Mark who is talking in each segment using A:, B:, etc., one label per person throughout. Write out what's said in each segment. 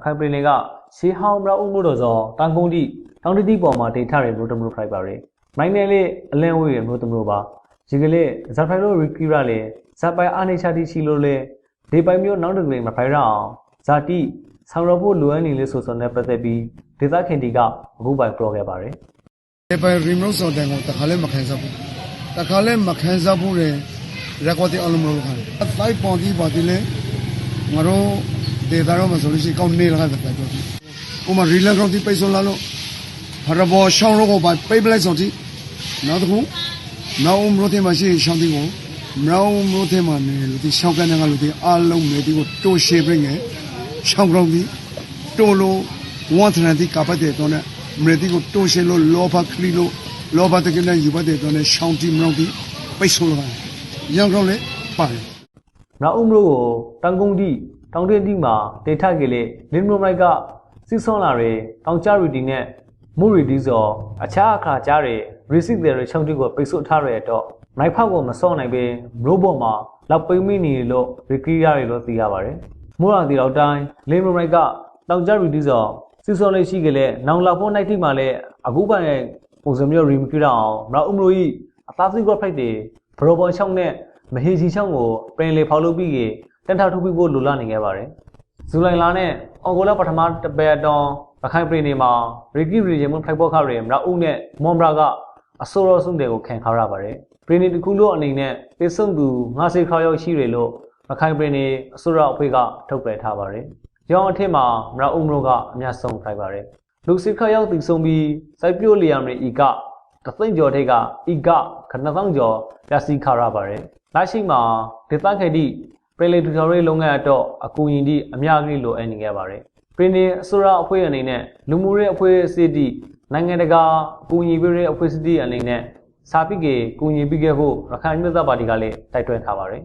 A: ခိုင်ပြည်နယ်ကရှေးဟောင်းမရအုံမို့တော်စောတန်ကုန်တိတောင်တတိပေါ်မှာတင်ထားတဲ့မျိုးတမျိုးဖိုက်ပါရယ်မိုင်းနယ်လေးအလန့်ဝေးရမျိုးတမျိုးပါဒီကလေးဇက်ဖိုင်လိုရီကီရလေဇက်ပိုင်အာနေချာတီချီလိုလေဒီပိုင်မျိုးနောက်တစ်ကလေးမဖိုင်ရအောင်ဇာတိဆောင်ရဖို့လိုအပ်နေလေဆိုစွန်နဲ့ပတ်သက်ပြီးဒေသခင်တီကအခုပိုင်ပြောခဲ့ပါရယ်
B: ဒီပိုင်ရီမိုဆိုတဲ့ကောင်တခါလဲမခံစားဘူးတခါလဲမခံစားဘူးလေရက်ကွက်တဲ့အလုံးမလို့ခါတယ်အတိုင်းပေါ်ဒီပါဒီလေငါတို့ဒေသရောမဆိုလို့ရှိကောင်းနေလာတဲ့ပြတော့ဥမာရီလန်ကောင်ဒီပိတ်ဆိုလာလို့ဖရဘောရှောင်းရောကိုပိတ်ပလိုက်ဆိုတိနောက်တစ်ခုနောက်ဦးမျိုးတင်မရှိရှောင်းဒီကိုနောက်ဦးမျိုးတင်မှာနေလို့ဒီရှောင်းကနေကလို့ဒီအားလုံးနေဒီကိုတိုးရှေပြင်းငယ်ရှောင်းကောင်ဒီတိုးလို့ဝန်ထမ်းဒီကပတ်တဲ့တော့နဲ့မရဒီကိုတိုးရှေလို့လောဘခလီလို့လောဘတကနဲ့ယူပတ်တဲ့တော့နဲ့ရှောင်းဒီမလို့ဒီပိတ်ဆိုလာရန်ကောင်လေပါတယ်
A: နောက်ဦးမျိုးကိုတန်ကုန်တိတောင်တတိမှာဒေထကေလေလင်းမိုမိုက်ကစီဆွန်လာတွေတောင်ကျရီတီနဲ့မူရီတီစောအခြားအခါကြားတွေရီစစ်တွေချုံတီကိုပိတ်ဆို့ထားရတော့နိုင်ဖောက်ကိုမစော့နိုင်ပေရိုးဘော်မှာလောက်ပိမိနေလို့ရီကီယာတွေလို့သိရပါတယ်မိုးရာတီတော့တိုင်းလင်းမိုမိုက်ကတောင်ကျရီတီစောစီဆွန်လေးရှိကြလေနောင်လောက်ဖို့နိုင်တိမှာလည်းအခုပိုင်ပုံစံမျိုးရီမကီရအောင်နောက်ဦးမျိုးကြီးအသားစီကောဖိုက်တွေဘရိုဘော်ချောင်းနဲ့မဟေချီချောင်းကိုပြင်လေဖောက်လုပ်ပြီးတန်ထောက်ထုတ်ပြီးဖို့လိုလာနေခဲ့ပါတယ်ဇူလိုင်လနဲ့အော်ဂိုလာပထမတပယ်တောင်ရခိုင်ပြည်နယ်မှာရီကီရီဂျင်မဖိုက်ပေါ်ခရဲမရအုံနဲ့မွန်ဘရာကအဆိုးရောဆုံးတွေကိုခံခါရပါတယ်ပြည်နယ်တစ်ခုလုံးအနေနဲ့တေဆုံးသူ90ခါရောက်ရှိတယ်လို့ရခိုင်ပြည်နယ်အစိုးရအဖွဲ့ကထုတ်ပြန်ထားပါတယ်ရောင်းအထက်မှာမရအုံတို့ကအများဆုံးဖိုက်ပါတယ်လူစစ်ခါရောက်တည်ဆုံးပြီးစိုက်ပျိုးလျံတွေဤကတသိန်းကျော်ထိပ်ကဤကခဏသောင်းကျော်ရစီခါရပါတယ်လက်ရှိမှာဒေသခေတိပြည်လေတူတော်ရေးလုပ်ငန်းတော့အကူအညီဒီအများကြီးလိုအပ်နေခဲ့ပါတယ်ပြည်နယ်အစိုးရအဖွဲ့အနေနဲ့လူမှုရေးအဖွဲ့အစည်းတီနိုင်ငံတကာအကူအညီပေးတဲ့အဖွဲ့အစည်းအနေနဲ့စာပိကေကူညီပေးခဲ့ဖို့ရခိုင်မြို့သားပါတီကလည်းတိုက်တွန်းထားပါတယ်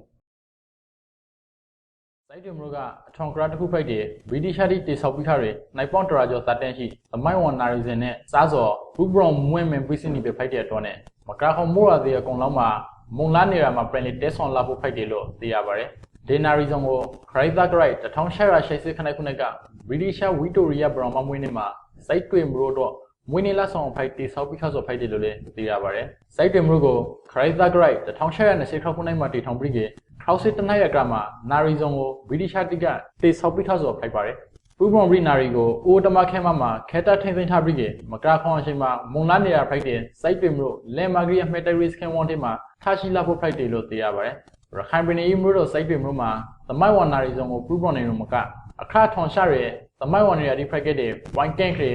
C: စိုက်တွင်မျိုးကအထွန်ကရာတစ်ခုဖိုက်တဲ့ဗြိတိရှားတီတေဆောက်ပြီးထားတဲ့နိုင်ပေါင်တရာကျော်စာတန်းရှိသမိုင်းဝန်နာရီစင်နဲ့စားစော်ဘူဘရောင်မွေးမင်ပီစီနီပဲဖိုက်တဲ့အတွက်နဲ့မကရာခေါမိုးရသေးအကုန်လုံးမှာမုံလာနေရာမှာပြန်လေတက်ဆွန်လာဖို့ဖိုက်တယ်လို့သိရပါတယ်ဒေနာရီဇုံကိုခရိုက်သာဂရိုက်1880ခန့်ခုနှစ်ကဗြိတိရှားဝီတိုရီယာဘရောင်မမွေးနေမှာစိုက်တွင်မျိုးတော့မွေးနေလာဆောင်ဖိုက်တေဆောက်ပြီးခါဆိုဖိုက်တယ်လို့လည်းသိရပါတယ်စိုက်တွင်မျိုးကိုခရိုက်သာဂရိုက်1820ခုနှစ်မှာတည်ထောင်ပြီးခဲ့ခေါစစ်တနိုင်ရကမှာနာရီဇုံကိုဗြိတိရှားတိကတေဆောက်ပြီးခါဆိုဖိုက်ပါတယ်ပူဘွန်ဘရီနာရီကိုအိုတမခဲမှာခဲတာထိမ့်သိမ်းထားပြီးခဲ့မကရာခေါအချိန်မှာမုံလာနေရာဖိုက်တဲ့စိုက်တွင်မျိုးလဲမာဂရီအမက်တရီစကန်ဝန်တေမှာထားရှိလာဖို့ဖိုက်တယ်လို့သိရပါတယ်ရခိုင်ပြည်နယ်မြို့တော်စိုက်တွင်မြို့မှာသမိုင်းဝန်နာရီဇုံကိုပူးပေါင်းနေလို့မကအခါထွန်ရှာရဲသမိုင်းဝန်နေရာဒီဖိုက်ကတဲ့ဝိုင်ကန်ခရီ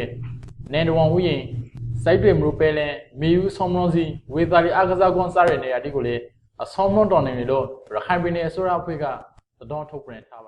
C: နန်ဒဝန်ဝီရင်စိုက်တွင်မြို့ပဲလဲမီယူဆောင်းမွန်စီဝေသာရီအကစားကွန်စားရဲနေရာဒီကိုလေအဆောင်းမွန်တော်နေလို့ရခိုင်ပြည်နယ်အစိုးရအဖွဲ့ကသတော်ထုတ်ပြန်ထား